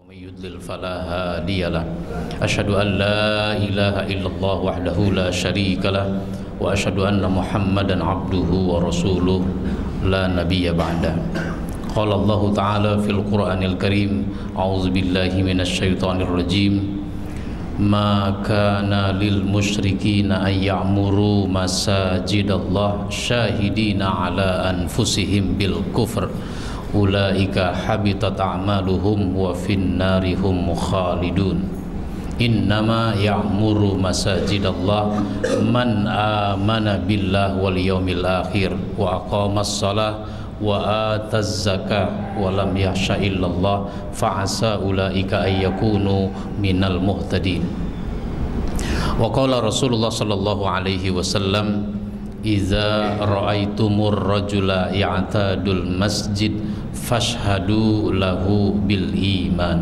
ومن يضلل فلا هادي له أشهد أن لا إله إلا الله وحده لا شريك له وأشهد أن محمدا عبده ورسوله لا نبي بعده قال الله تعالى في القرآن الكريم أعوذ بالله من الشيطان الرجيم ما كان للمشركين أن يعمروا مساجد الله شاهدين على أنفسهم بالكفر أولئك حبطت أعمالهم وفي النار هم خالدون إنما يعمر مساجد الله من آمن بالله واليوم الآخر وأقام الصلاة وآتى الزكاة ولم يخش إلا الله فعسى أولئك أن يكونوا من المهتدين وقال رسول الله صلى الله عليه وسلم إذا رأيتم الرجل يعتاد المسجد فاشهدوا له بالإيمان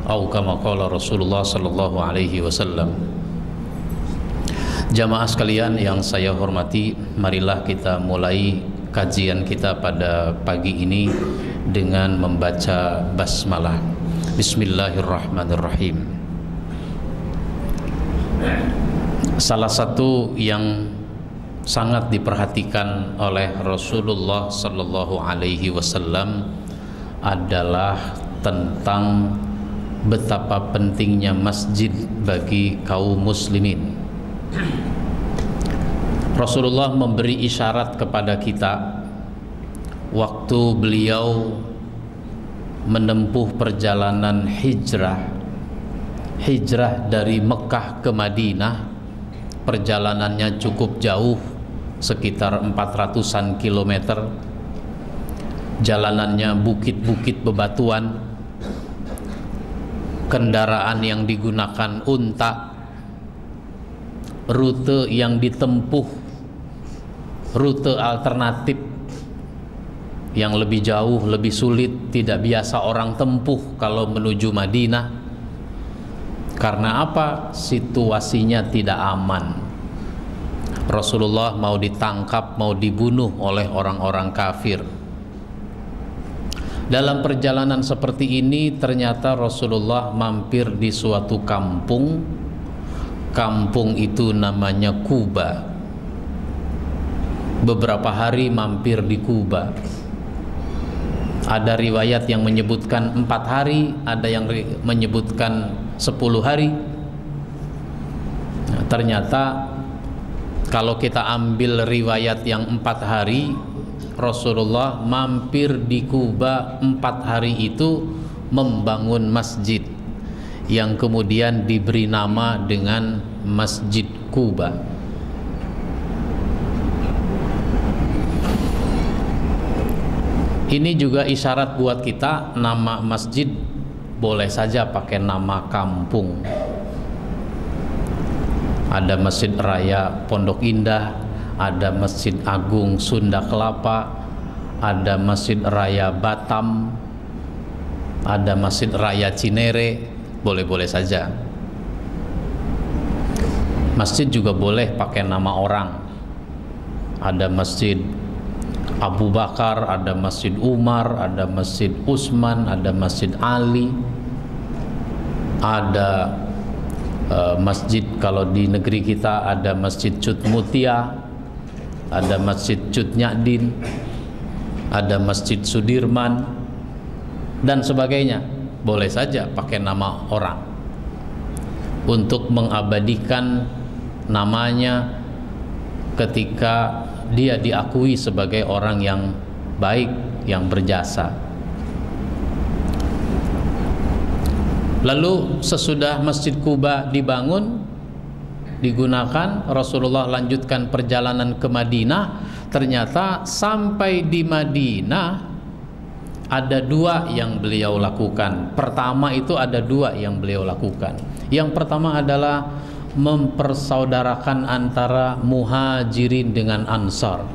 أو كما قال رسول الله صلى الله عليه وسلم. Jamaah sekalian yang saya hormati, marilah kita mulai kajian kita pada pagi ini dengan membaca basmalah. Bismillahirrahmanirrahim. Salah satu yang sangat diperhatikan oleh Rasulullah sallallahu alaihi wasallam adalah tentang betapa pentingnya masjid bagi kaum muslimin. Rasulullah memberi isyarat kepada kita waktu beliau menempuh perjalanan hijrah dari Mekah ke Madinah. Perjalanannya cukup jauh, sekitar 400-an kilometer. Jalanannya bukit-bukit bebatuan, kendaraan yang digunakan unta, rute yang ditempuh, rute alternatif yang lebih jauh, lebih sulit, tidak biasa orang tempuh kalau menuju Madinah. Karena apa? Situasinya tidak aman. Rasulullah mau ditangkap, mau dibunuh oleh orang-orang kafir. Dalam perjalanan seperti ini ternyata Rasulullah mampir di suatu kampung. Kampung itu namanya Kuba. Beberapa hari mampir di Kuba. Ada riwayat yang menyebutkan 4 hari, ada yang menyebutkan 10 hari. Nah, ternyata kalau kita ambil riwayat yang 4 hari, Rasulullah mampir di Kuba 4 hari itu membangun masjid yang kemudian diberi nama dengan Masjid Kuba. Ini juga isyarat buat kita, nama masjid boleh saja pakai nama kampung. Ada Masjid Raya Pondok Indah, ada Masjid Agung Sunda Kelapa, ada Masjid Raya Batam, ada Masjid Raya Cinere, boleh-boleh saja. Masjid juga boleh pakai nama orang. Ada Masjid Abu Bakar, ada Masjid Umar, ada Masjid Utsman, ada Masjid Ali, ada masjid kalau di negeri kita ada Masjid Cut Mutia, ada Masjid Cut Nyadin, ada Masjid Sudirman dan sebagainya. Boleh saja pakai nama orang untuk mengabadikan namanya ketika dia diakui sebagai orang yang baik, yang berjasa. Lalu sesudah Masjid Kuba dibangun, digunakan, Rasulullah lanjutkan perjalanan ke Madinah. Ternyata sampai di Madinah ada 2 yang beliau lakukan. Pertama itu ada 2 yang beliau lakukan. Yang pertama adalah mempersaudarakan antara muhajirin dengan ansar.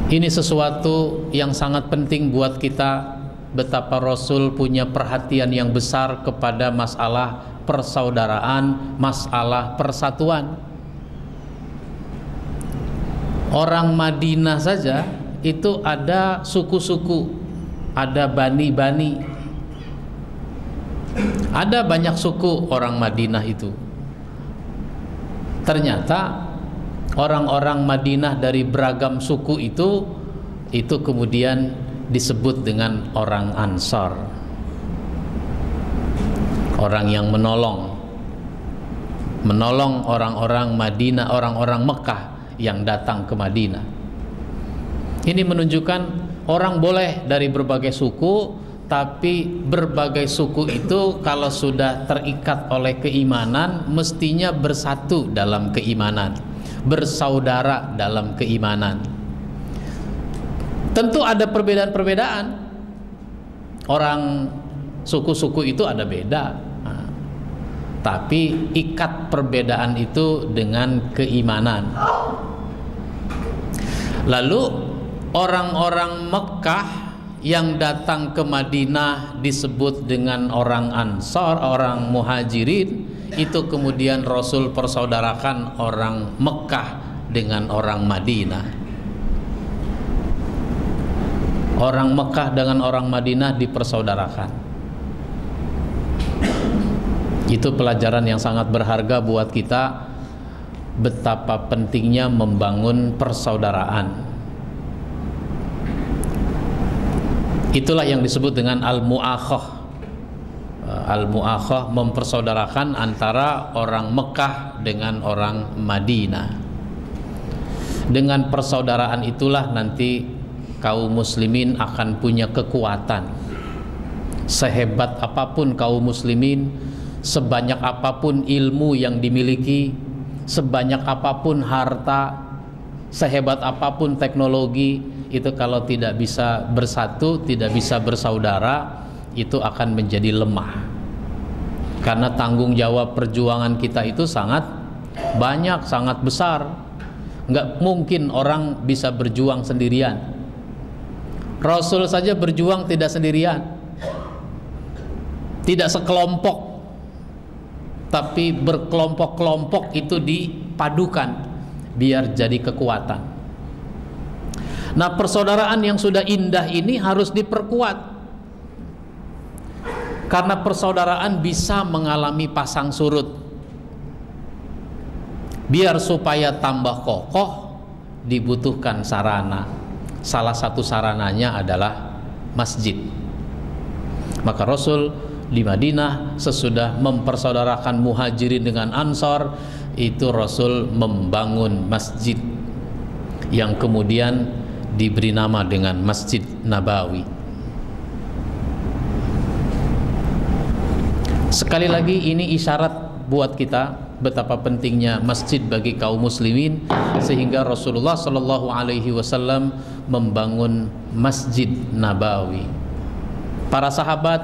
Ini sesuatu yang sangat penting buat kita, betapa Rasul punya perhatian yang besar kepada masalah persaudaraan, masalah persatuan. Orang Madinah saja itu ada suku-suku, ada bani-bani, Ada banyak suku orang Madinah itu. Ternyata orang-orang Madinah dari beragam suku itu kemudian disebut dengan orang Ansar, orang yang menolong orang-orang Madinah, orang-orang Mekah yang datang ke Madinah. Ini menunjukkan orang boleh dari berbagai suku, tapi berbagai suku itu kalau sudah terikat oleh keimanan mestinya bersatu dalam keimanan, bersaudara dalam keimanan. Tentu ada perbedaan-perbedaan. Orang suku-suku itu ada beda, tapi ikat perbedaan itu dengan keimanan. Lalu orang-orang Mekah yang datang ke Madinah disebut dengan orang Ansar, orang Muhajirin. Itu kemudian Rasul persaudarakan orang Mekah dengan orang Madinah. Orang Mekah dengan orang Madinah dipersaudarakan. Itu pelajaran yang sangat berharga buat kita, betapa pentingnya membangun persaudaraan. Itulah yang disebut dengan al-mu'akhah. Al-mu'akhah, mempersaudarakan antara orang Mekah dengan orang Madinah. Dengan persaudaraan itulah nanti kaum muslimin akan punya kekuatan. Sehebat apapun kaum muslimin, sebanyak apapun ilmu yang dimiliki, sebanyak apapun harta, sehebat apapun teknologi, itu kalau tidak bisa bersatu, tidak bisa bersaudara, itu akan menjadi lemah. Karena tanggung jawab perjuangan kita itu sangat banyak, sangat besar. Nggak mungkin orang bisa berjuang sendirian. Rasul saja berjuang tidak sendirian, tidak sekelompok, tapi berkelompok-kelompok itu dipadukan biar jadi kekuatan. Nah, persaudaraan yang sudah indah ini harus diperkuat, karena persaudaraan bisa mengalami pasang surut. Biar supaya tambah kokoh dibutuhkan sarana. Salah satu sarananya adalah masjid. Maka Rasul di Madinah sesudah mempersaudarakan Muhajirin dengan Ansar, itu Rasul membangun masjid yang kemudian diberi nama dengan Masjid Nabawi. Sekali lagi ini isyarat buat kita betapa pentingnya masjid bagi kaum muslimin, sehingga Rasulullah Shallallahu Alaihi Wasallam membangun Masjid Nabawi. Para sahabat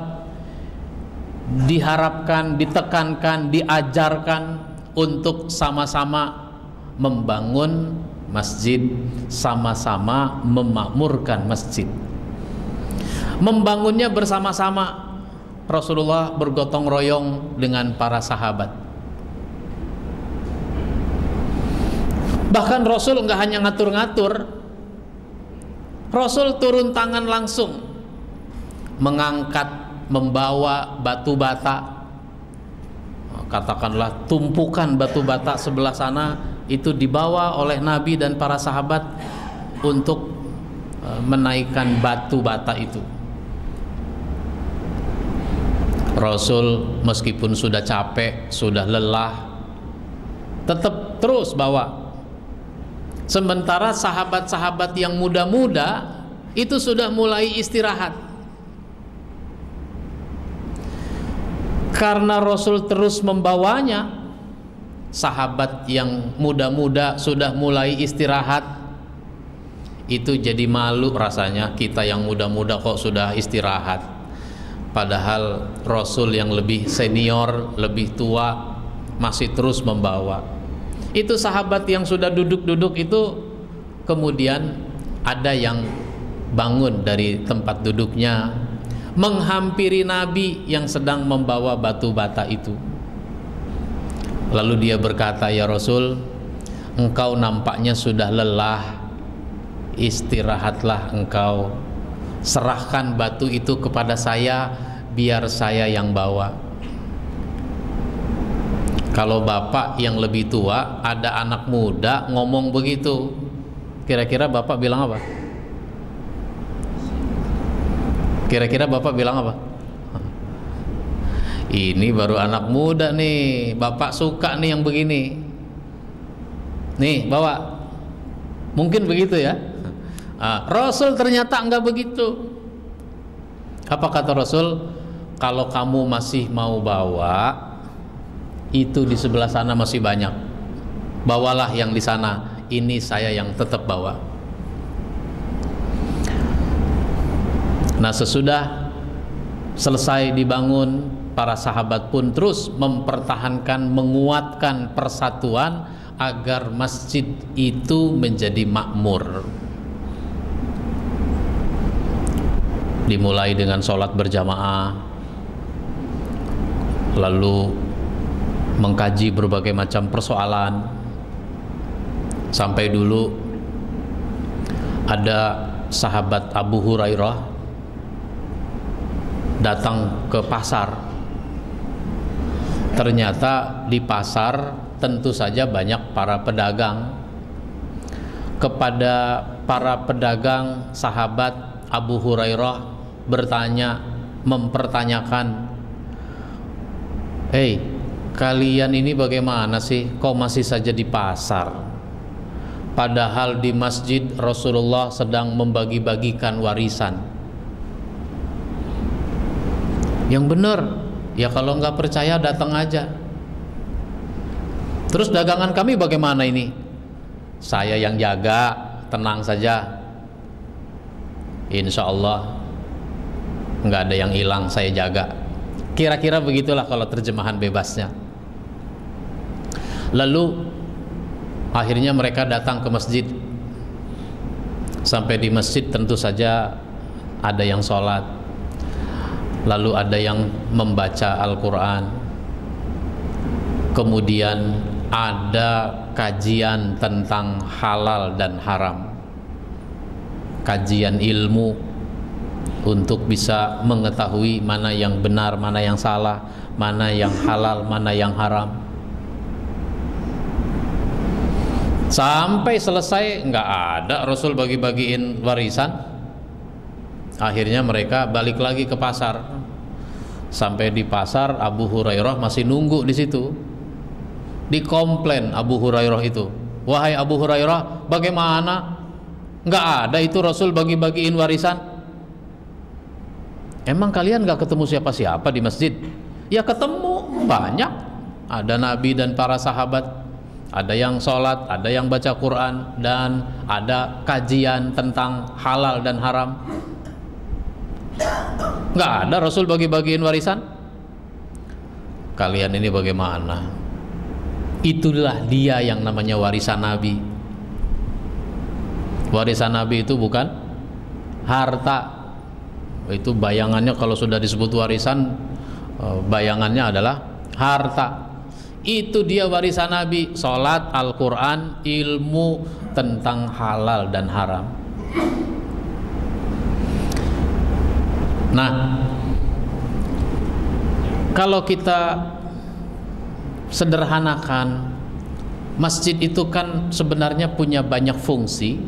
diharapkan, ditekankan, diajarkan untuk sama-sama membangun masjid, sama-sama memakmurkan masjid. Membangunnya bersama-sama. Rasulullah bergotong royong dengan para sahabat. Bahkan Rasul nggak hanya ngatur-ngatur, Rasul turun tangan langsung, mengangkat, membawa batu bata, katakanlah tumpukan batu bata sebelah sana, itu dibawa oleh Nabi dan para sahabat untuk menaikkan batu bata itu. Rasul meskipun sudah capek, sudah lelah, tetap terus bawa. Sementara sahabat-sahabat yang muda-muda itu sudah mulai istirahat. Karena Rasul terus membawanya, sahabat yang muda-muda sudah mulai istirahat. Itu jadi malu rasanya, kita yang muda-muda kok sudah istirahat. Padahal Rasul yang lebih senior, lebih tua masih terus membawa. Itu sahabat yang sudah duduk-duduk itu kemudian ada yang bangun dari tempat duduknya, menghampiri Nabi yang sedang membawa batu bata itu. Lalu dia berkata, "Ya Rasul, engkau nampaknya sudah lelah, istirahatlah engkau. Serahkan batu itu kepada saya, biar saya yang bawa." Kalau bapak yang lebih tua ada anak muda ngomong begitu, kira-kira bapak bilang apa? Kira-kira bapak bilang apa? Ini baru anak muda nih, bapak suka nih yang begini. Nih bawa, mungkin begitu ya. Rasul ternyata enggak begitu. Apa kata Rasul? Kalau kamu masih mau bawa, itu di sebelah sana masih banyak. Bawalah yang di sana. Ini saya yang tetap bawa. Nah, sesudah selesai dibangun, para sahabat pun terus mempertahankan, menguatkan persatuan agar masjid itu menjadi makmur. Dimulai dengan sholat berjamaah, lalu mengkaji berbagai macam persoalan, sampai dulu ada sahabat Abu Hurairah datang ke pasar. Ternyata di pasar tentu saja banyak para pedagang. Kepada para pedagang, sahabat Abu Hurairah bertanya, mempertanyakan, "Hei, kalian ini bagaimana sih? Kok masih saja di pasar? Padahal di masjid Rasulullah sedang membagi-bagikan warisan." Yang benar, ya kalau nggak percaya datang aja. Terus dagangan kami bagaimana ini? Saya yang jaga, tenang saja. Insya Allah nggak ada yang hilang, saya jaga. Kira-kira begitulah kalau terjemahan bebasnya. Lalu akhirnya mereka datang ke masjid. Sampai di masjid tentu saja ada yang sholat, lalu ada yang membaca Al-Quran, kemudian ada kajian tentang halal dan haram, kajian ilmu untuk bisa mengetahui mana yang benar, mana yang salah, mana yang halal, mana yang haram. Sampai selesai nggak ada Rasul bagi-bagiin warisan. Akhirnya mereka balik lagi ke pasar. Sampai di pasar, Abu Hurairah masih nunggu di situ. Dikomplain Abu Hurairah itu, "Wahai Abu Hurairah, bagaimana? Nggak ada itu Rasul bagi-bagiin warisan. Emang kalian nggak ketemu siapa-siapa di masjid?" Ya ketemu, banyak. Ada Nabi dan para sahabat. Ada yang sholat, ada yang baca Quran, dan ada kajian tentang halal dan haram. Nggak ada Rasul bagi-bagiin warisan. Kalian ini bagaimana? Itulah dia yang namanya warisan Nabi. Warisan Nabi itu bukan harta. Itu bayangannya kalau sudah disebut warisan, bayangannya adalah harta. Itu dia warisan Nabi, sholat, Al-Quran, ilmu tentang halal dan haram. Nah, kalau kita sederhanakan, masjid itu kan sebenarnya punya banyak fungsi,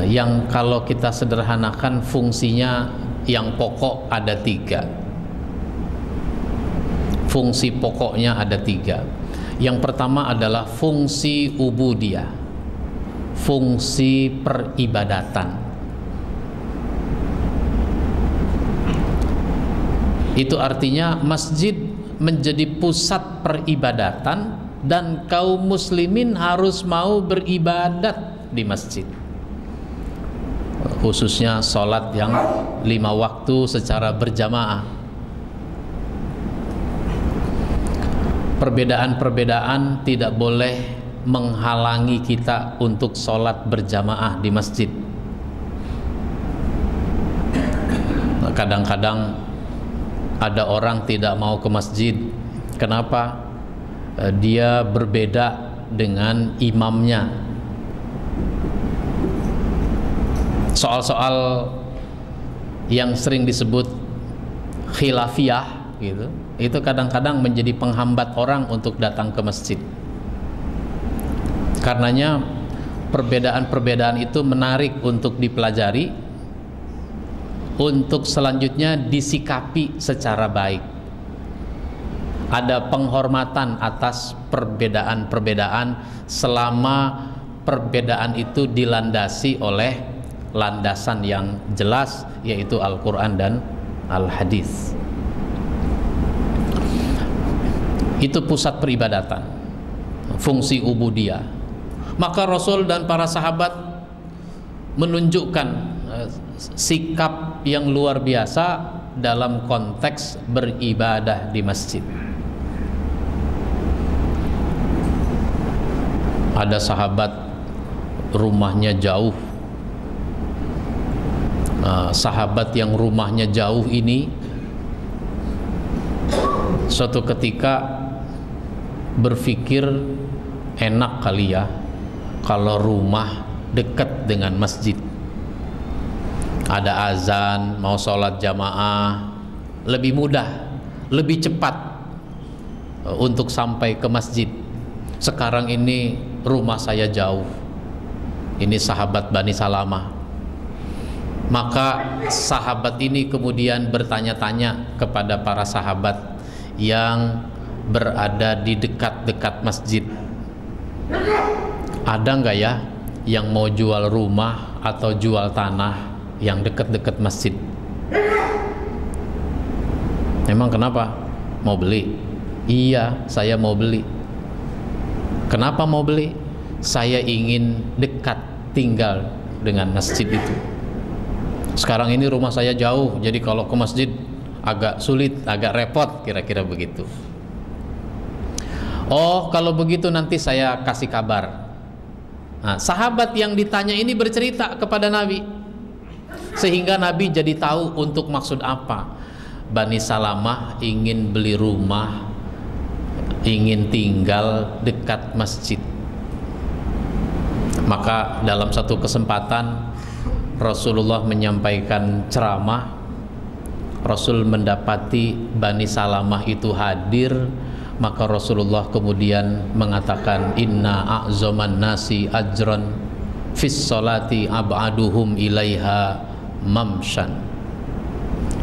yang kalau kita sederhanakan fungsinya yang pokok ada 3. Fungsi pokoknya ada 3. Yang pertama adalah fungsi ubudiyah, fungsi peribadatan. Itu artinya masjid menjadi pusat peribadatan dan kaum muslimin harus mau beribadat di masjid, khususnya sholat yang 5 waktu secara berjamaah. Perbedaan-perbedaan tidak boleh menghalangi kita untuk sholat berjamaah di masjid. Kadang-kadang ada orang tidak mau ke masjid. Kenapa? Dia berbeda dengan imamnya. Soal-soal yang sering disebut khilafiyah, gitu, itu kadang-kadang menjadi penghambat orang untuk datang ke masjid. Karenanya perbedaan-perbedaan itu menarik untuk dipelajari, untuk selanjutnya disikapi secara baik. Ada penghormatan atas perbedaan-perbedaan selama perbedaan itu dilandasi oleh landasan yang jelas, yaitu Al-Quran dan Al-Hadis. Itu pusat peribadatan, fungsi ubudiyah. Maka Rasul dan para sahabat menunjukkan sikap yang luar biasa dalam konteks beribadah di masjid. Ada sahabat rumahnya jauh. Sahabat yang rumahnya jauh ini suatu ketika berpikir, enak kali ya kalau rumah dekat dengan masjid, ada azan, mau sholat jamaah lebih mudah, lebih cepat untuk sampai ke masjid. Sekarang ini rumah saya jauh, ini sahabat Bani Salamah. Maka sahabat ini kemudian bertanya-tanya kepada para sahabat yang berada di dekat-dekat masjid, ada nggak ya yang mau jual rumah atau jual tanah yang dekat-dekat masjid? Memang kenapa? Mau beli? Iya, saya mau beli. Kenapa mau beli? Saya ingin dekat tinggal dengan masjid itu. Sekarang ini rumah saya jauh, jadi kalau ke masjid agak sulit, agak repot, kira-kira begitu. Oh, kalau begitu nanti saya kasih kabar. Nah, sahabat yang ditanya ini bercerita kepada Nabi, sehingga Nabi jadi tahu untuk maksud apa Bani Salamah ingin beli rumah, ingin tinggal dekat masjid. Maka dalam satu kesempatan Rasulullah menyampaikan ceramah. Rasul mendapati Bani Salamah itu hadir, maka Rasulullah kemudian mengatakan, inna a'zaman nasi ajran fis salati ab'aduhum ilaiha mamshan.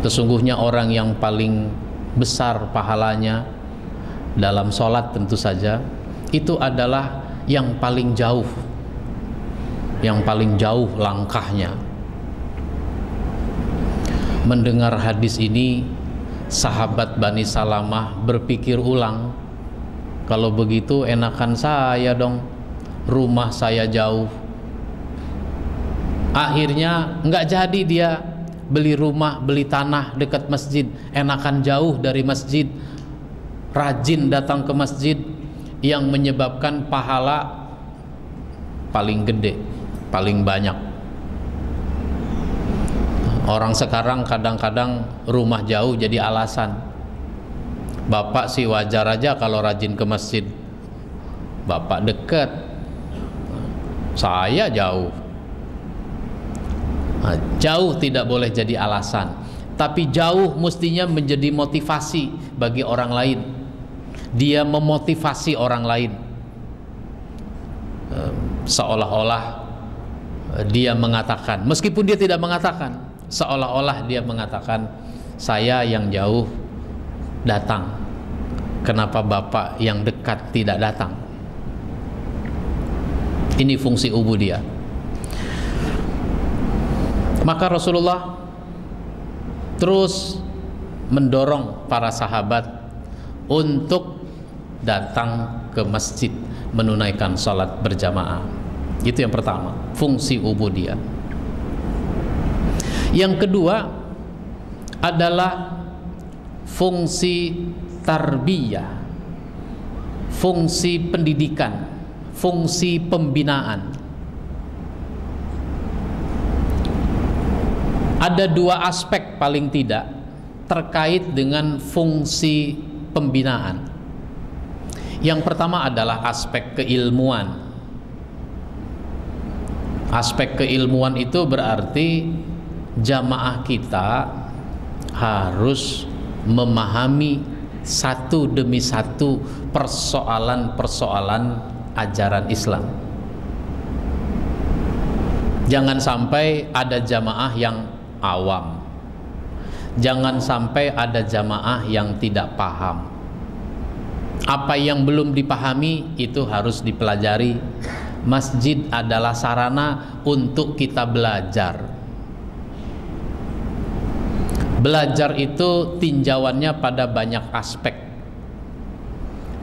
Sesungguhnya orang yang paling besar pahalanya dalam sholat tentu saja itu adalah yang paling jauh, yang paling jauh langkahnya. Mendengar hadis ini, sahabat Bani Salamah berpikir ulang, kalau begitu enakan saya dong, rumah saya jauh. Akhirnya nggak jadi dia beli rumah, beli tanah dekat masjid, enakan jauh dari masjid, rajin datang ke masjid, yang menyebabkan pahala paling gede, paling banyak. Orang sekarang kadang-kadang rumah jauh jadi alasan. Bapak sih wajar aja kalau rajin ke masjid, bapak dekat, saya jauh. Nah, jauh tidak boleh jadi alasan, tapi jauh mestinya menjadi motivasi bagi orang lain. Dia memotivasi orang lain, seolah-olah dia mengatakan, meskipun dia tidak mengatakan, seolah-olah dia mengatakan, saya yang jauh datang, kenapa bapak yang dekat tidak datang? Ini fungsi ubudiyah. Maka Rasulullah terus mendorong para sahabat untuk datang ke masjid menunaikan salat berjamaah. Itu yang pertama, fungsi ubudiyah. Yang kedua adalah fungsi tarbiyah, fungsi pendidikan, fungsi pembinaan. Ada dua aspek paling tidak terkait dengan fungsi pembinaan. Yang pertama adalah aspek keilmuan. Aspek keilmuan itu berarti jamaah kita harus memahami satu demi satu persoalan-persoalan ajaran Islam. Jangan sampai ada jamaah yang awam, jangan sampai ada jamaah yang tidak paham. Apa yang belum dipahami itu harus dipelajari. Masjid adalah sarana untuk kita belajar. Belajar itu tinjauannya pada banyak aspek.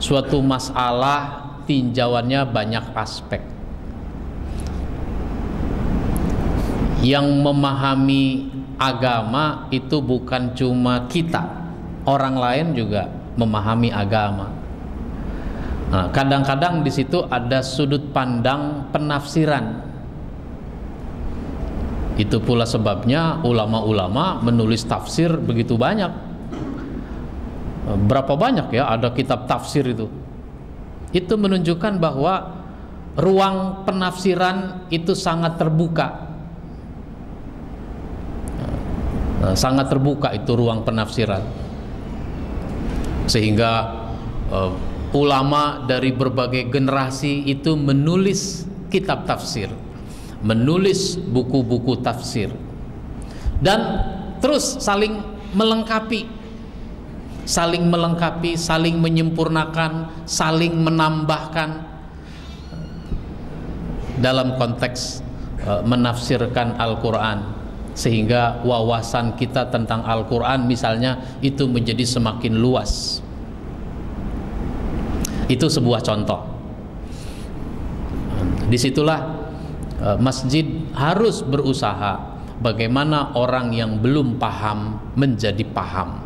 Suatu masalah tinjauannya banyak aspek. Yang memahami agama itu bukan cuma kita, orang lain juga memahami agama. Nah, kadang-kadang di situ ada sudut pandang penafsiran. Itu pula sebabnya ulama-ulama menulis tafsir begitu banyak. Berapa banyak ya ada kitab tafsir itu. Itu menunjukkan bahwa ruang penafsiran itu sangat terbuka. Sangat terbuka itu ruang penafsiran. Sehingga ulama dari berbagai generasi itu menulis kitab tafsir, menulis buku-buku tafsir, dan terus saling melengkapi, saling menyempurnakan, saling menambahkan dalam konteks menafsirkan Al-Quran, sehingga wawasan kita tentang Al-Quran misalnya itu menjadi semakin luas. Itu sebuah contoh. Disitulah masjid harus berusaha bagaimana orang yang belum paham menjadi paham.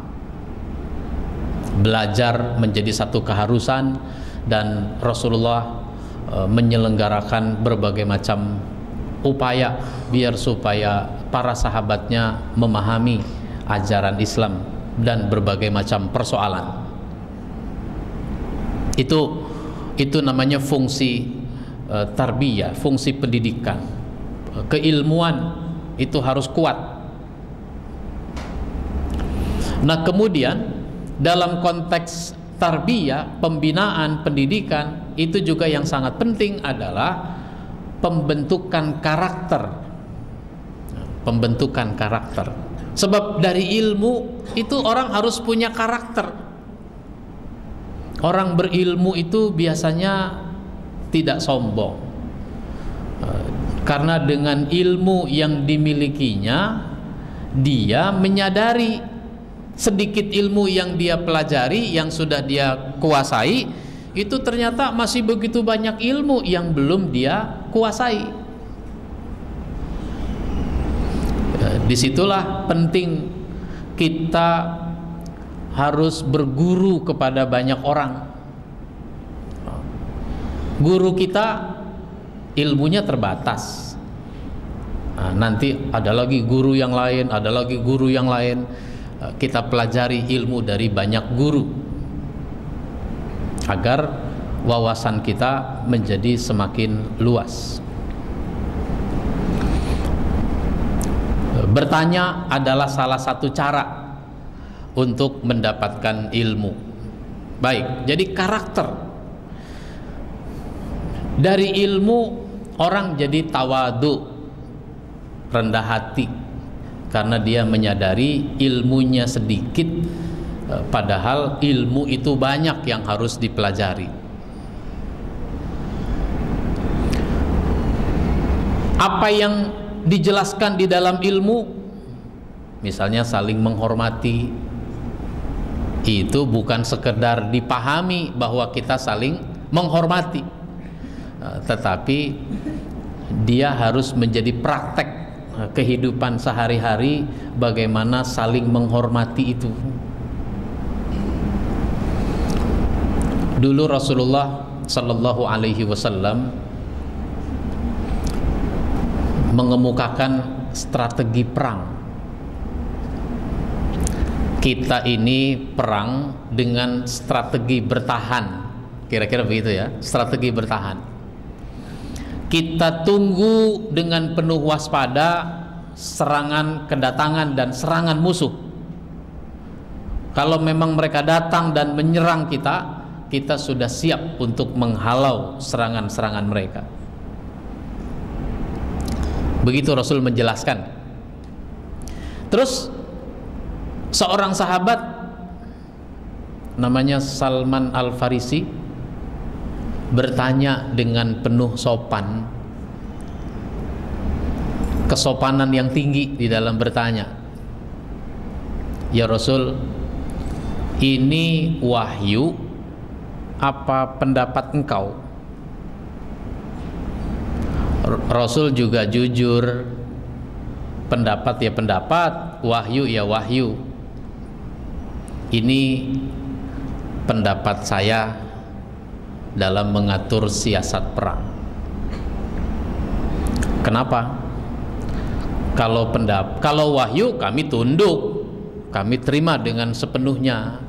Belajar menjadi satu keharusan, dan Rasulullah menyelenggarakan berbagai macam upaya biar supaya para sahabatnya memahami ajaran Islam dan berbagai macam persoalan. Itu namanya fungsi tarbiyah, fungsi pendidikan. Keilmuan itu harus kuat. Nah, kemudian dalam konteks tarbiyah, pembinaan pendidikan, itu juga yang sangat penting adalah pembentukan karakter. Pembentukan karakter. Sebab dari ilmu itu orang harus punya karakter. Orang berilmu itu biasanya tidak sombong, karena dengan ilmu yang dimilikinya dia menyadari sedikit ilmu yang dia pelajari, yang sudah dia kuasai, itu ternyata masih begitu banyak ilmu yang belum dia kuasai. Disitulah penting kita harus berguru kepada banyak orang. Guru kita ilmunya terbatas. Nah, nanti ada lagi guru yang lain, ada lagi guru yang lain. Kita pelajari ilmu dari banyak guru agar wawasan kita menjadi semakin luas. Bertanya adalah salah satu cara untuk mendapatkan ilmu. Baik, jadi karakter. Dari ilmu orang jadi tawadu, rendah hati, karena dia menyadari ilmunya sedikit, padahal ilmu itu banyak yang harus dipelajari. Apa yang dijelaskan di dalam ilmu, misalnya saling menghormati, itu bukan sekedar dipahami bahwa kita saling menghormati, tetapi dia harus menjadi praktek kehidupan sehari-hari bagaimana saling menghormati itu. Dulu Rasulullah Sallallahu Alaihi Wasallam mengemukakan strategi perang. Kita ini perang dengan strategi bertahan, kira-kira begitu ya, strategi bertahan. Kita tunggu dengan penuh waspada serangan kedatangan dan serangan musuh. Kalau memang mereka datang dan menyerang kita, kita sudah siap untuk menghalau serangan-serangan mereka. Begitu Rasul menjelaskan. Terus seorang sahabat namanya Salman Al-Farisi bertanya dengan penuh sopan, kesopanan yang tinggi di dalam bertanya, "Ya Rasul, ini wahyu apa pendapat engkau?" Rasul juga jujur, pendapat ya pendapat, wahyu ya wahyu. Ini pendapat saya dalam mengatur siasat perang. Kenapa? Kalau wahyu kami tunduk, kami terima dengan sepenuhnya.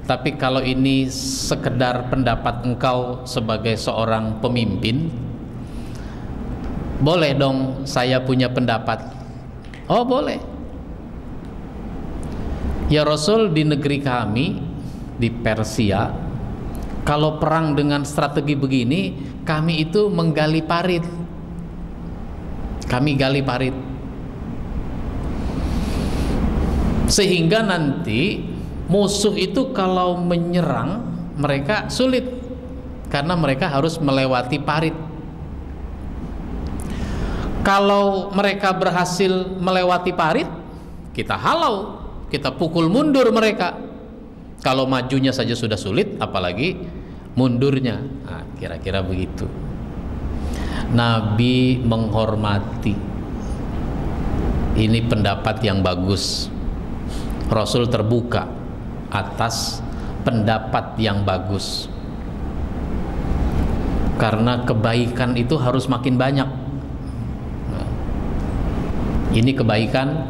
Tapi kalau ini sekedar pendapat engkau sebagai seorang pemimpin, boleh dong saya punya pendapat. Oh boleh. Ya Rasul, di negeri kami di Persia, kalau perang dengan strategi begini, kami itu menggali parit. Kami gali parit, sehingga nanti musuh itu kalau menyerang mereka sulit, karena mereka harus melewati parit. Kalau mereka berhasil melewati parit, kita halau, kita pukul mundur mereka. Kalau majunya saja sudah sulit, apalagi mundurnya. Nah, kira-kira begitu. Nabi menghormati. Ini pendapat yang bagus. Rasul terbuka atas pendapat yang bagus, karena kebaikan itu harus makin banyak. Ini kebaikan,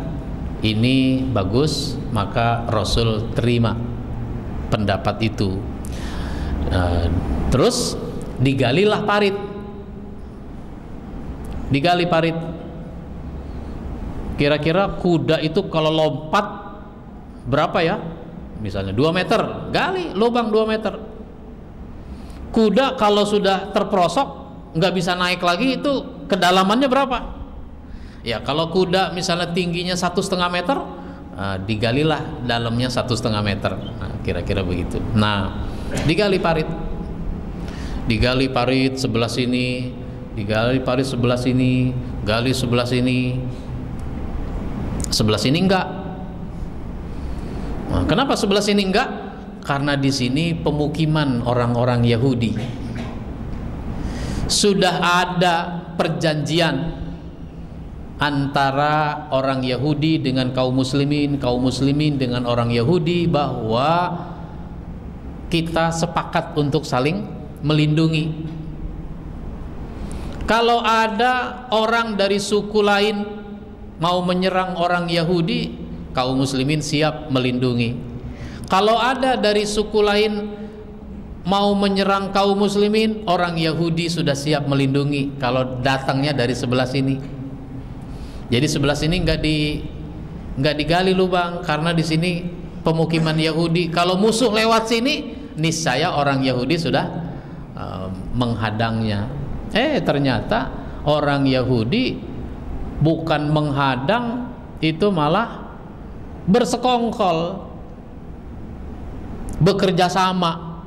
ini bagus, maka Rasul terima pendapat itu. Terus digalilah parit, digali parit. Kira-kira kuda itu kalau lompat berapa ya? Misalnya 2 meter, gali lubang 2 meter. Kuda kalau sudah terperosok nggak bisa naik lagi, itu kedalamannya berapa? Ya kalau kuda misalnya tingginya 1,5 meter, digalilah dalamnya 1,5 meter. Nah, kira-kira begitu. Nah, digali parit, digali parit sebelah sini, digali parit sebelah sini, gali sebelah sini, sebelah sini enggak. Nah, kenapa sebelah sini enggak? Karena di sini pemukiman orang-orang Yahudi. Sudah ada perjanjian antara orang Yahudi dengan kaum muslimin dengan orang Yahudi, bahwa kita sepakat untuk saling melindungi. Kalau ada orang dari suku lain mau menyerang orang Yahudi, kaum muslimin siap melindungi. Kalau ada dari suku lain mau menyerang kaum muslimin, orang Yahudi sudah siap melindungi kalau datangnya dari sebelah sini. Jadi sebelah sini nggak digali lubang, karena di sini pemukiman Yahudi. Kalau musuh lewat sini, niscaya orang Yahudi sudah menghadangnya. Ternyata orang Yahudi bukan menghadang, itu malah bersekongkol, bekerja sama,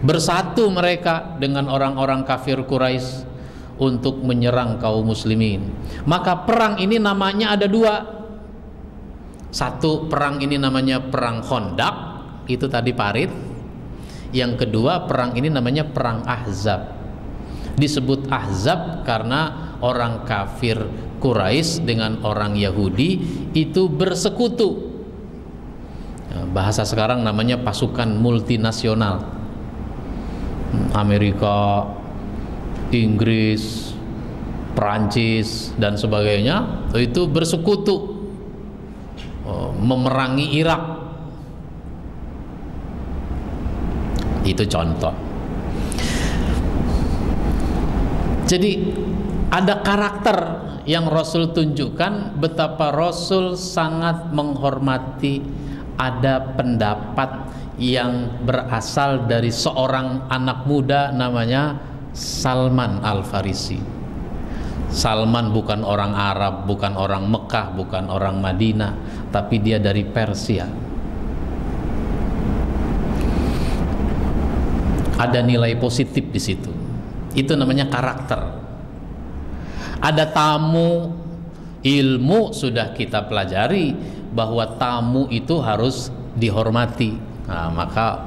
bersatu mereka dengan orang-orang kafir Quraisy untuk menyerang kaum muslimin. Maka perang ini namanya ada 2. Satu perang ini namanya perang Khandaq, itu tadi parit. Yang kedua perang ini namanya perang Ahzab. Disebut Ahzab karena orang kafir Quraisy dengan orang Yahudi itu bersekutu. Bahasa sekarang namanya pasukan multinasional. Amerika, Inggris, Perancis dan sebagainya itu bersekutu memerangi Irak. Itu contoh. Jadi ada karakter yang Rasul tunjukkan, betapa Rasul sangat menghormati ada pendapat yang berasal dari seorang anak muda namanya Salman Al-Farisi. Salman bukan orang Arab, bukan orang Mekah, bukan orang Madinah, tapi dia dari Persia. Ada nilai positif di situ. Itu namanya karakter. Ada tamu ilmu, sudah kita pelajari bahwa tamu itu harus dihormati. Nah, maka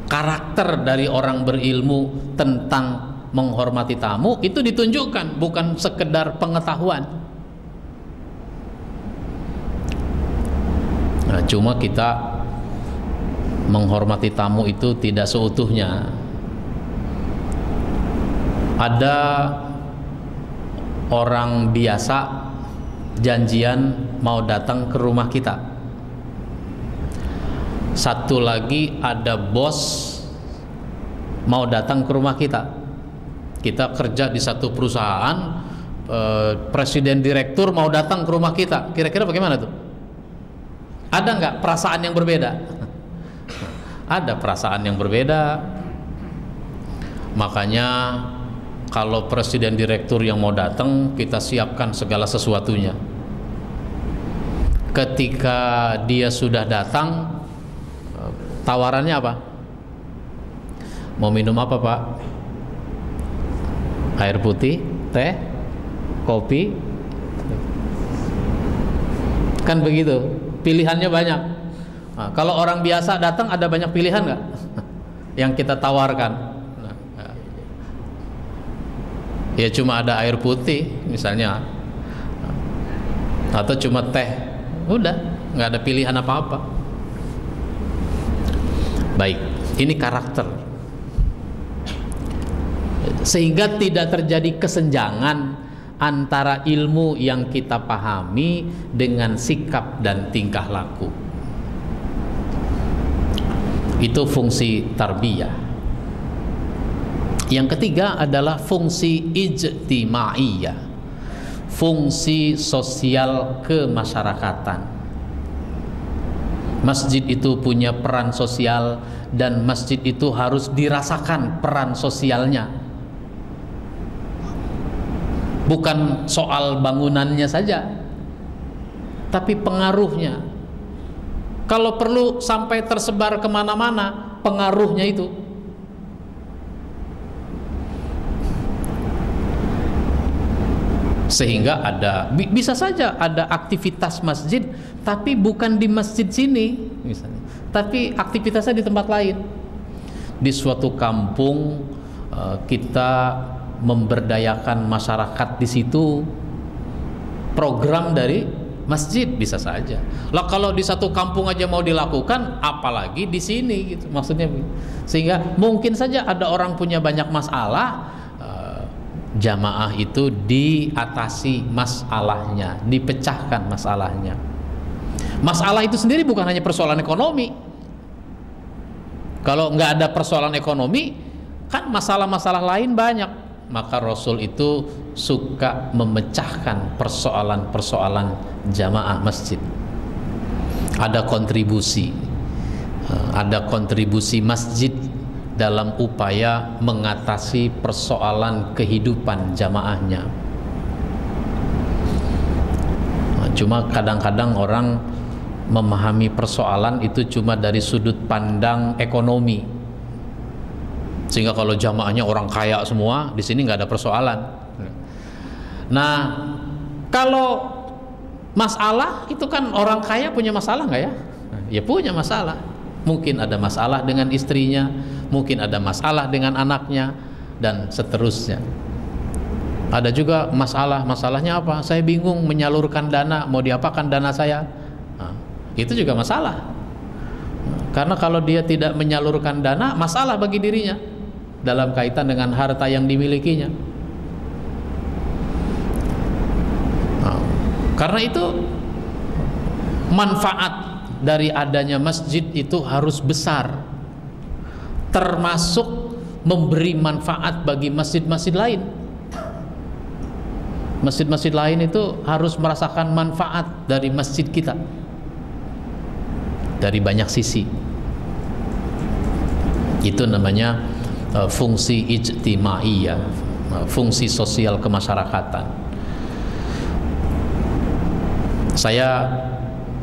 karakter dari orang berilmu tentang menghormati tamu itu ditunjukkan, bukan sekedar pengetahuan. Nah, cuma kita menghormati tamu itu tidak seutuhnya. Ada orang biasa janjian mau datang ke rumah kita. Satu lagi ada bos mau datang ke rumah kita. Kita kerja di satu perusahaan, presiden direktur mau datang ke rumah kita. Kira-kira bagaimana tuh? Ada nggak perasaan yang berbeda? Ada perasaan yang berbeda. Makanya kalau presiden direktur yang mau datang, kita siapkan segala sesuatunya. Ketika dia sudah datang, tawarannya apa? Mau minum apa, Pak? Air putih, teh, kopi, kan begitu. Pilihannya banyak. Nah, kalau orang biasa datang ada banyak pilihan nggak yang kita tawarkan? Ya cuma ada air putih misalnya, atau cuma teh, udah nggak ada pilihan apa-apa. Baik, ini karakter, sehingga tidak terjadi kesenjangan antara ilmu yang kita pahami dengan sikap dan tingkah laku. Itu fungsi tarbiyah. Yang ketiga adalah fungsi ijtimaiyah, fungsi sosial kemasyarakatan. Masjid itu punya peran sosial, dan masjid itu harus dirasakan peran sosialnya. Bukan soal bangunannya saja, tapi pengaruhnya. Kalau perlu sampai tersebar kemana-mana pengaruhnya itu. Sehingga ada, bisa saja ada aktivitas masjid, tapi bukan di masjid sini misalnya, tapi aktivitasnya di tempat lain. Di suatu kampung kita memberdayakan masyarakat di situ, program dari masjid bisa saja. Lah kalau di satu kampung aja mau dilakukan, apalagi di sini gitu, maksudnya. Sehingga mungkin saja ada orang punya banyak masalah, jamaah itu diatasi masalahnya, dipecahkan masalahnya. Masalah itu sendiri bukan hanya persoalan ekonomi. Kalau nggak ada persoalan ekonomi, kan masalah-masalah lain banyak. Maka Rasul itu suka memecahkan persoalan-persoalan jamaah masjid. Ada kontribusi masjid dalam upaya mengatasi persoalan kehidupan jamaahnya. Cuma kadang-kadang orang memahami persoalan itu cuma dari sudut pandang ekonomi, sehingga kalau jamaahnya orang kaya semua, di sini nggak ada persoalan. Nah, kalau masalah itu kan orang kaya punya masalah nggak ya? Ya punya masalah. Mungkin ada masalah dengan istrinya, mungkin ada masalah dengan anaknya, dan seterusnya. Ada juga masalahnya apa? Saya bingung menyalurkan dana, mau diapakan dana saya? Nah, itu juga masalah. Karena kalau dia tidak menyalurkan dana, masalah bagi dirinya dalam kaitan dengan harta yang dimilikinya. Nah, karena itu manfaat dari adanya masjid itu harus besar, termasuk memberi manfaat bagi masjid-masjid lain. Masjid-masjid lain itu harus merasakan manfaat dari masjid kita. dari banyak sisi. Itu namanya fungsi ijtimaiyah, fungsi sosial kemasyarakatan. Saya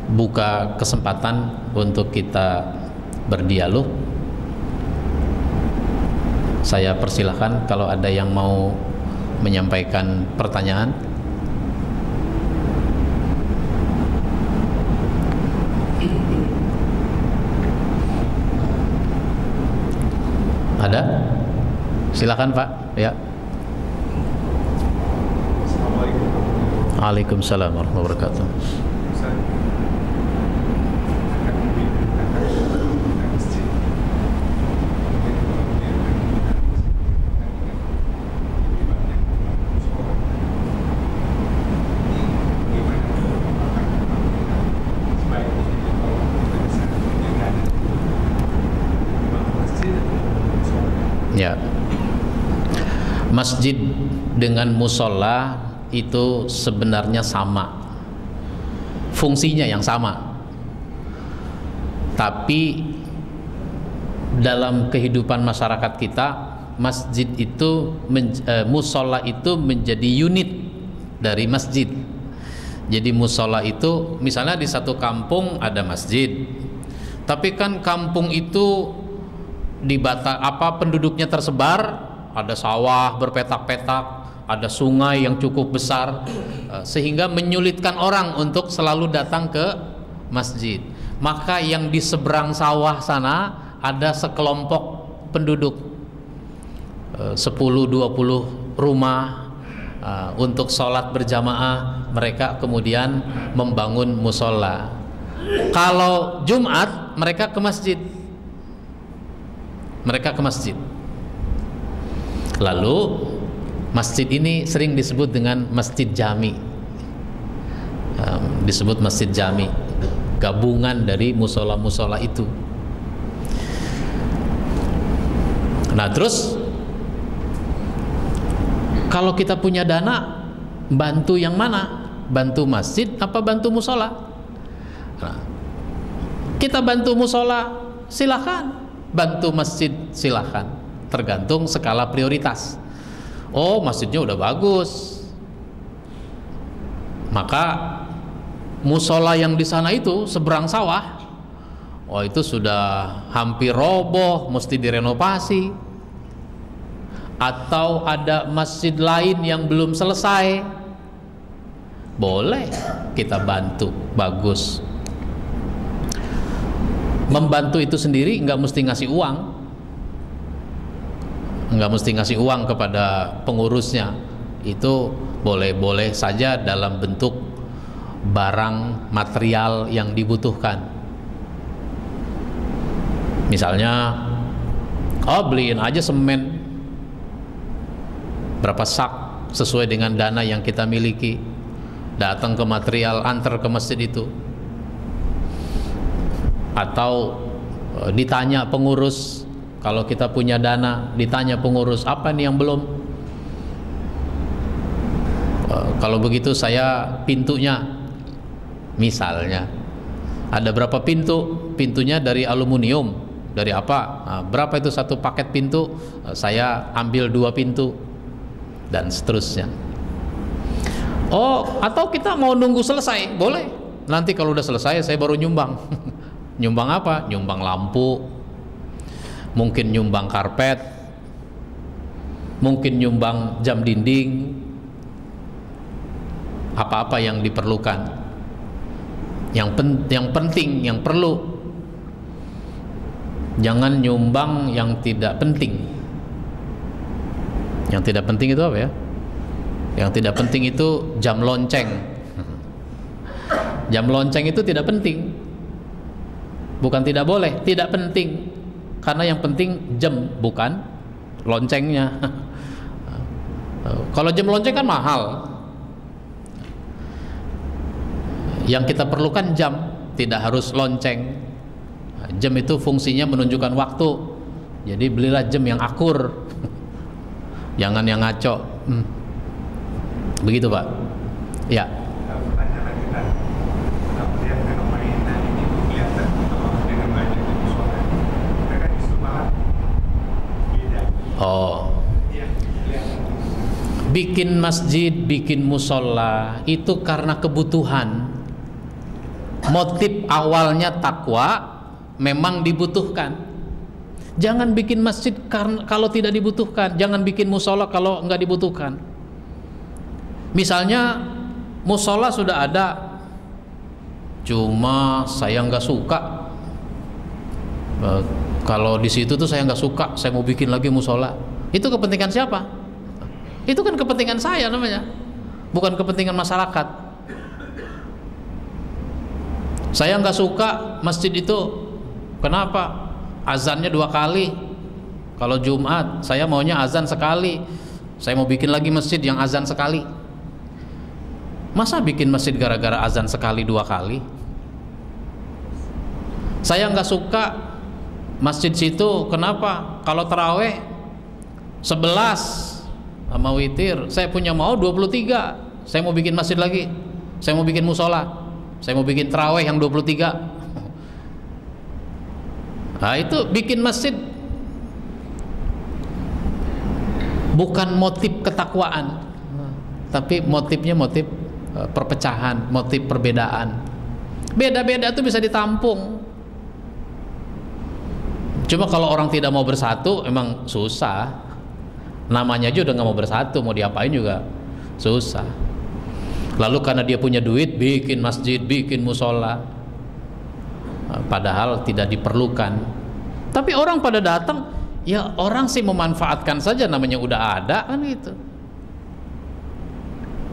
buka kesempatan untuk kita berdialog. Saya persilahkan kalau ada yang mau menyampaikan pertanyaan. Ada? Silakan Pak. Ya. Waalaikumsalam warahmatullahi wabarakatuh. Ya. Masjid dengan musola itu sebenarnya sama, fungsinya yang sama, tapi dalam kehidupan masyarakat kita, masjid itu musola itu menjadi unit dari masjid. Jadi musola itu misalnya di satu kampung ada masjid, tapi kan kampung itu penduduknya tersebar, ada sawah berpetak-petak, ada sungai yang cukup besar, sehingga menyulitkan orang untuk selalu datang ke masjid. Maka yang di seberang sawah sana ada sekelompok penduduk 10-20 rumah, untuk sholat berjamaah mereka kemudian membangun musola. Kalau Jumat mereka ke masjid. Lalu masjid ini sering disebut dengan masjid jami, disebut masjid jami, gabungan dari musola-musola itu. Nah terus kalau kita punya dana, bantu yang mana? Bantu masjid apa bantu musola? Nah, kita bantu musola silakan, bantu masjid silahkan, tergantung skala prioritas. Oh masjidnya udah bagus, maka musola yang di sana itu seberang sawah, oh itu sudah hampir roboh, mesti direnovasi. Atau ada masjid lain yang belum selesai, boleh kita bantu, bagus. Membantu itu sendiri nggak mesti ngasih uang, nggak mesti ngasih uang kepada pengurusnya. Itu boleh-boleh saja dalam bentuk barang material yang dibutuhkan. Misalnya, oh beliin aja semen berapa sak sesuai dengan dana yang kita miliki, datang ke material, antar ke masjid itu. Atau ditanya pengurus, kalau kita punya dana, ditanya pengurus apa nih yang belum. Kalau begitu saya pintunya, misalnya ada berapa pintu, pintunya dari aluminium, dari apa, nah, berapa itu satu paket pintu, saya ambil 2 pintu, dan seterusnya. Oh atau kita mau nunggu selesai, boleh, nanti kalau udah selesai saya baru nyumbang. Nyumbang apa? Nyumbang lampu, mungkin nyumbang karpet, mungkin nyumbang jam dinding, apa-apa yang diperlukan, yang penting, yang perlu. Jangan nyumbang yang tidak penting. Yang tidak penting itu apa ya? Yang tidak penting itu jam lonceng. Jam lonceng itu tidak penting. Bukan tidak boleh, tidak penting. Karena yang penting jam, bukan loncengnya. Kalau jam lonceng kan mahal. Yang kita perlukan jam, tidak harus lonceng. Jam itu fungsinya menunjukkan waktu. Jadi belilah jam yang akur. Jangan yang ngaco. Begitu Pak. Ya. bikin masjid, bikin musola itu karena kebutuhan. Motif awalnya takwa, memang dibutuhkan. Jangan bikin masjid kalau tidak dibutuhkan. Jangan bikin musola kalau nggak dibutuhkan. Misalnya musola sudah ada, cuma saya nggak suka. Kalau di situ tuh saya nggak suka, saya mau bikin lagi musola. Itu kepentingan siapa? Itu kan kepentingan saya namanya, bukan kepentingan masyarakat. Saya nggak suka masjid itu, kenapa? Azannya 2 kali. Kalau Jumat saya maunya azan sekali. Saya mau bikin lagi masjid yang azan sekali. Masa bikin masjid gara-gara azan sekali 2 kali? Saya nggak suka masjid situ, kenapa? Kalau taraweh 11 sama witir, saya punya mau 23. Saya mau bikin masjid lagi. Saya mau bikin musola. Saya mau bikin taraweh yang 23. Nah, itu bikin masjid bukan motif ketakwaan, tapi motifnya motif perpecahan, motif perbedaan. Beda-beda itu bisa ditampung. Cuma kalau orang tidak mau bersatu, emang susah. Namanya aja udah nggak mau bersatu, mau diapain juga susah. Lalu karena dia punya duit, bikin masjid, bikin musola, padahal tidak diperlukan. Tapi orang pada datang, ya orang sih memanfaatkan saja, namanya udah ada kan gitu.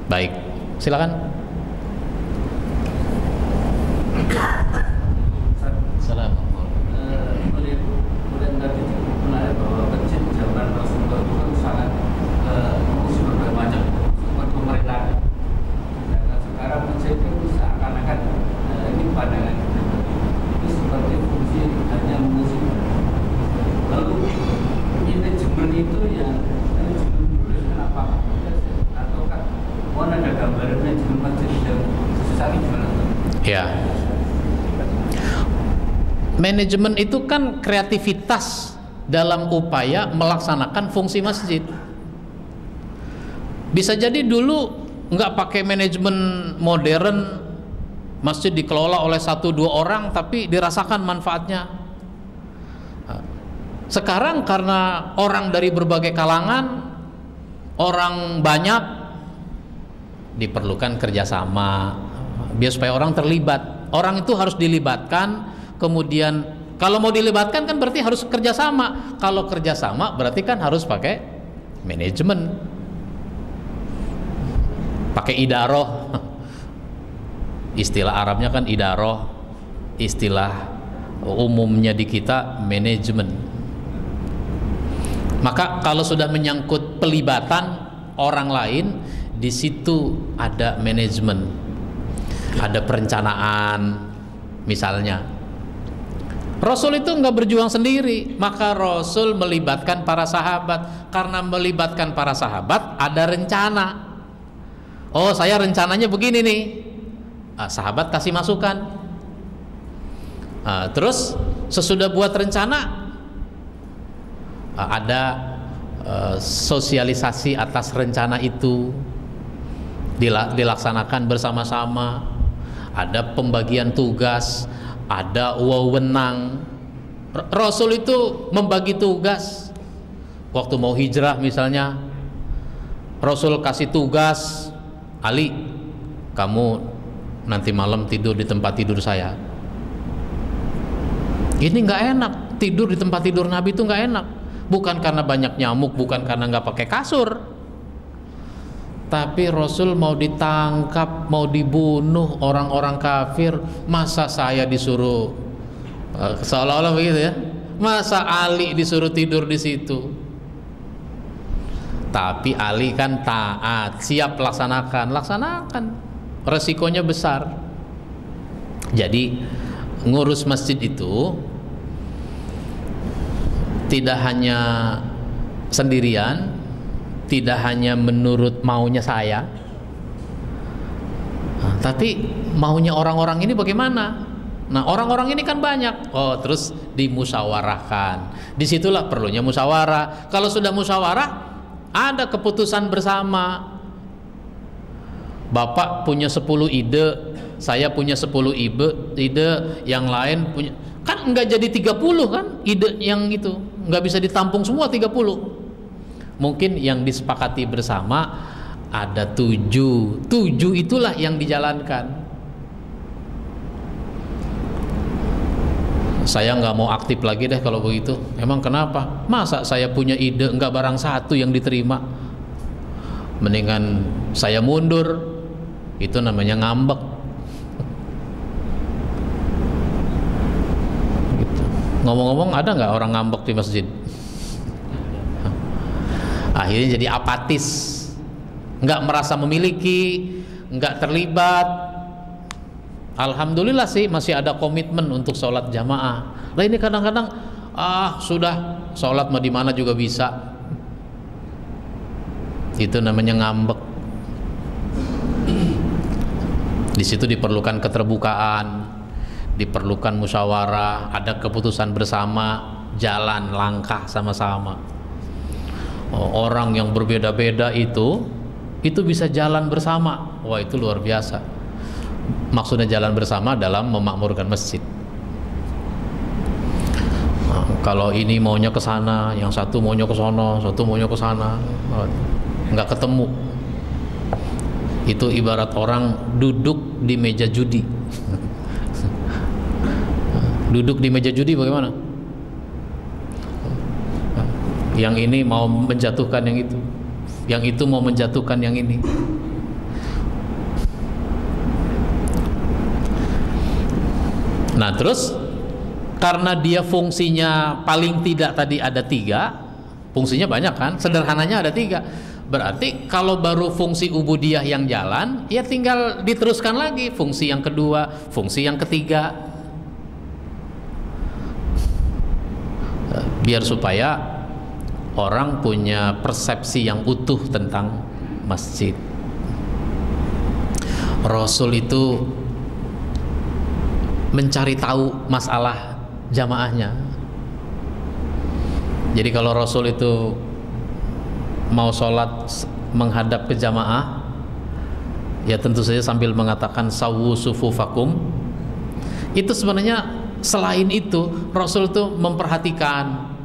Baik, silakan. Assalamualaikum. Ya, manajemen itu kan kreativitas dalam upaya melaksanakan fungsi masjid. Bisa jadi dulu nggak pakai manajemen modern, masjid dikelola oleh 1-2 orang tapi dirasakan manfaatnya. Sekarang karena orang dari berbagai kalangan, orang banyak, diperlukan kerjasama biar supaya orang terlibat. Orang itu harus dilibatkan. Kemudian kalau mau dilibatkan kan berarti harus kerjasama. Kalau kerjasama berarti kan harus pakai manajemen, pakai idaroh. Istilah Arabnya kan idaroh, istilah umumnya di kita manajemen. Maka kalau sudah menyangkut pelibatan orang lain, di situ ada manajemen, ada perencanaan. Misalnya Rasul itu nggak berjuang sendiri, maka Rasul melibatkan para sahabat. Karena melibatkan para sahabat ada rencana. Oh, saya rencananya begini nih. Sahabat kasih masukan. Terus sesudah buat rencana, ada sosialisasi atas rencana itu, dilaksanakan bersama-sama. Ada pembagian tugas, ada wewenang. Rasul itu membagi tugas. Waktu mau hijrah misalnya, Rasul kasih tugas, Ali, kamu nanti malam tidur di tempat tidur saya. Ini nggak enak, tidur di tempat tidur Nabi itu nggak enak. Bukan karena banyak nyamuk, bukan karena nggak pakai kasur, tapi Rasul mau ditangkap, mau dibunuh orang-orang kafir. Masa saya disuruh seolah-olah begitu ya? Masa Ali disuruh tidur di situ? Tapi Ali kan taat, siap laksanakan. Resikonya besar. Jadi ngurus masjid itu tidak hanya sendirian, tidak hanya menurut maunya saya, tapi maunya orang-orang ini bagaimana? Nah, orang-orang ini kan banyak. Oh, terus dimusyawarahkan. Disitulah perlunya musyawarah. Kalau sudah musyawarah, ada keputusan bersama. Bapak punya 10 ide, saya punya 10 ide, yang lain punya, kan nggak jadi 30 kan ide yang itu, nggak bisa ditampung semua 30. Mungkin yang disepakati bersama ada 7 itulah yang dijalankan. Saya nggak mau aktif lagi deh kalau begitu. Emang kenapa? Masa saya punya ide nggak barang satu yang diterima? Mendingan saya mundur. Itu namanya ngambek. Gitu. Ngomong-ngomong, ada nggak orang ngambek di masjid? Akhirnya jadi apatis, nggak merasa memiliki, nggak terlibat. Alhamdulillah sih masih ada komitmen untuk sholat jamaah. Lah ini kadang-kadang sudah sholat mau di mana juga bisa. Itu namanya ngambek. Di situ diperlukan keterbukaan, diperlukan musyawarah, ada keputusan bersama, jalan langkah sama-sama. Orang yang berbeda-beda itu bisa jalan bersama. Wah, itu luar biasa. Maksudnya jalan bersama dalam memakmurkan masjid. Kalau ini maunya ke sana, yang satu maunya ke sono, satu maunya ke sana, nggak ketemu. Itu ibarat orang duduk di meja judi. Duduk di meja judi bagaimana? Yang ini mau menjatuhkan yang itu, yang itu mau menjatuhkan yang ini. Nah terus karena dia fungsinya paling tidak tadi ada 3, fungsinya banyak kan, sederhananya ada 3. Berarti kalau baru fungsi ubudiyah yang jalan, ya tinggal diteruskan lagi fungsi yang kedua, fungsi yang ketiga, biar supaya orang punya persepsi yang utuh tentang masjid. Rasul itu mencari tahu masalah jamaahnya. Jadi kalau Rasul itu mau sholat menghadap ke jamaah, ya tentu saja sambil mengatakan sawu sufufakum. Itu sebenarnya selain itu Rasul tuh memperhatikan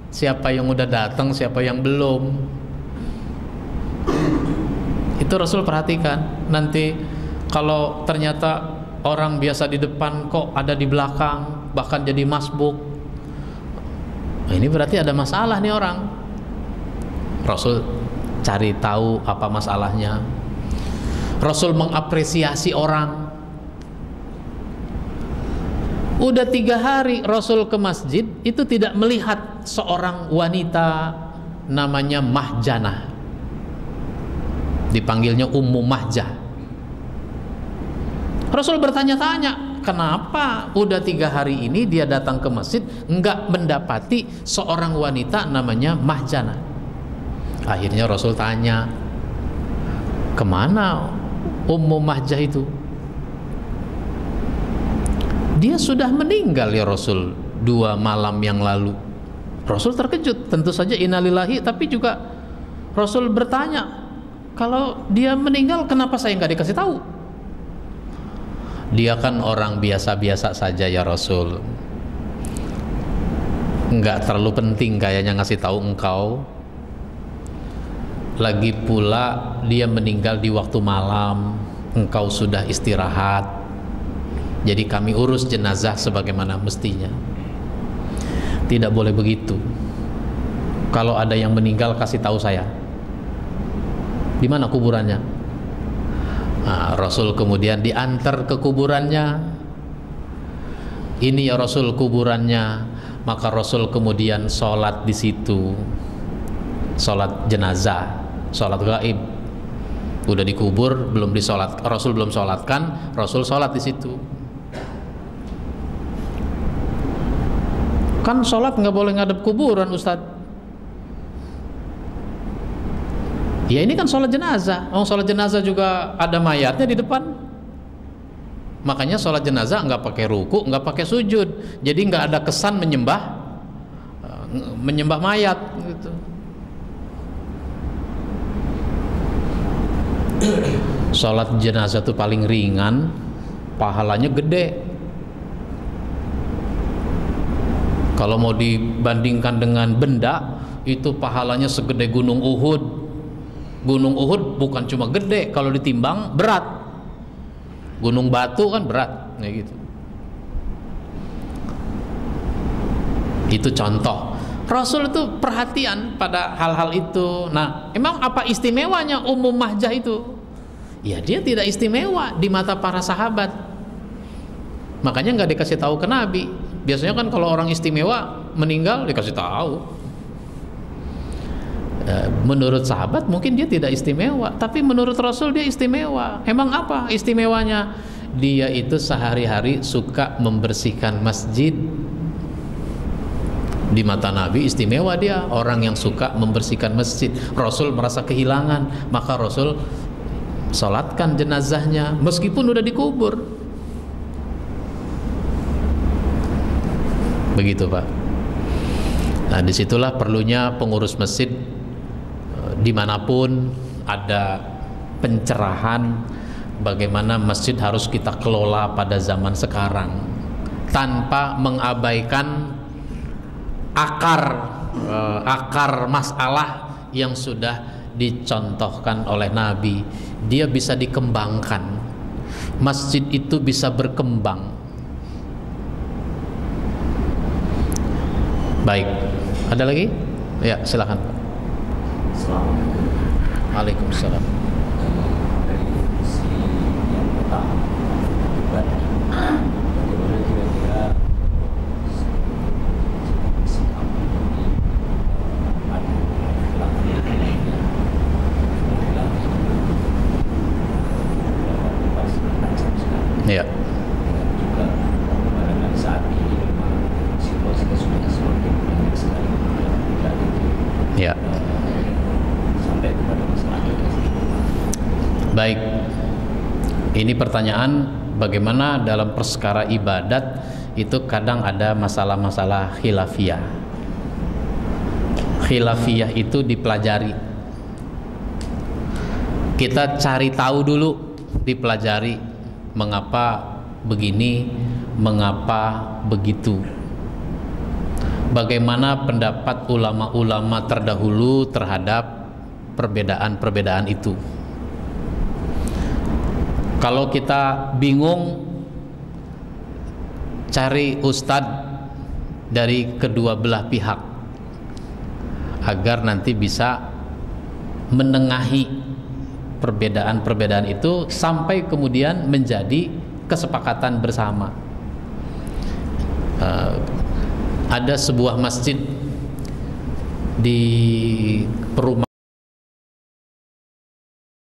siapa yang udah datang, siapa yang belum. Itu Rasul perhatikan. Nanti kalau ternyata orang biasa di depan kok ada di belakang, bahkan jadi masbuk, nah, ini berarti ada masalah nih orang. Rasul cari tahu apa masalahnya. Rasul mengapresiasi orang. Udah 3 hari Rasul ke masjid itu tidak melihat seorang wanita namanya Mahjanah, dipanggilnya Ummu Mahjah. Rasul bertanya-tanya, kenapa udah 3 hari ini dia datang ke masjid enggak mendapati seorang wanita namanya Mahjanah. Akhirnya Rasul tanya, kemana Ummu Mahjah itu? Dia sudah meninggal ya Rasul 2 malam yang lalu. Rasul terkejut, tentu saja innalillahi, tapi juga Rasul bertanya, kalau dia meninggal kenapa saya nggak dikasih tahu? Dia kan orang biasa-biasa saja ya Rasul, nggak terlalu penting kayaknya ngasih tahu engkau. Lagi pula dia meninggal di waktu malam, engkau sudah istirahat, jadi kami urus jenazah sebagaimana mestinya. Tidak boleh begitu. Kalau ada yang meninggal kasih tahu saya, di mana kuburannya. Nah, Rasul kemudian diantar ke kuburannya. Ini ya Rasul kuburannya. Maka Rasul kemudian sholat di situ, sholat jenazah, sholat gaib. Udah dikubur belum disolat, Rasul belum sholatkan, Rasul sholat di situ. Kan sholat nggak boleh ngadep kuburan, Ustadz. Ya ini kan sholat jenazah. Sholat jenazah juga ada mayatnya di depan. Makanya sholat jenazah nggak pakai ruku, nggak pakai sujud. Jadi nggak ada kesan menyembah mayat gitu. Sholat jenazah itu paling ringan, pahalanya gede. Kalau mau dibandingkan dengan benda, itu pahalanya segede Gunung Uhud. Gunung Uhud bukan cuma gede, kalau ditimbang berat. Gunung Batu kan berat, kayak gitu. Itu contoh. Rasul itu perhatian pada hal-hal itu. Nah, emang apa istimewanya Ummu Mahjah itu? Ya, dia tidak istimewa di mata para sahabat. Makanya nggak dikasih tahu ke Nabi. Biasanya kan kalau orang istimewa meninggal dikasih tahu. Menurut sahabat mungkin dia tidak istimewa, tapi menurut Rasul dia istimewa. Emang apa istimewanya? Dia itu sehari-hari suka membersihkan masjid. Di mata Nabi istimewa dia, orang yang suka membersihkan masjid. Rasul merasa kehilangan, maka Rasul sholatkan jenazahnya meskipun udah dikubur. Begitu Pak. Nah, disitulah perlunya pengurus masjid dimanapun ada pencerahan bagaimana masjid harus kita kelola pada zaman sekarang tanpa mengabaikan akar masalah yang sudah dicontohkan oleh Nabi. Dia bisa dikembangkan, masjid itu bisa berkembang. Baik, ada lagi? Ya, silakan. Waalaikumsalam. Dari sisi yang pertama, bagaimana kira-kira sikap ini ada ya. juga barangkali saat ini memang situasinya sudah semakin banyak sekali Ya. sampai kepada masyarakat. Baik. Ini pertanyaan bagaimana dalam perkara ibadat itu kadang ada masalah-masalah khilafiyah. Khilafiyah itu dipelajari. Kita cari tahu dulu, dipelajari mengapa begini, mengapa begitu. Bagaimana pendapat ulama-ulama terdahulu terhadap perbedaan-perbedaan itu. Kalau kita bingung, cari ustadz dari kedua belah pihak agar nanti bisa menengahi perbedaan-perbedaan itu sampai kemudian menjadi kesepakatan bersama. Ada sebuah masjid di perumahan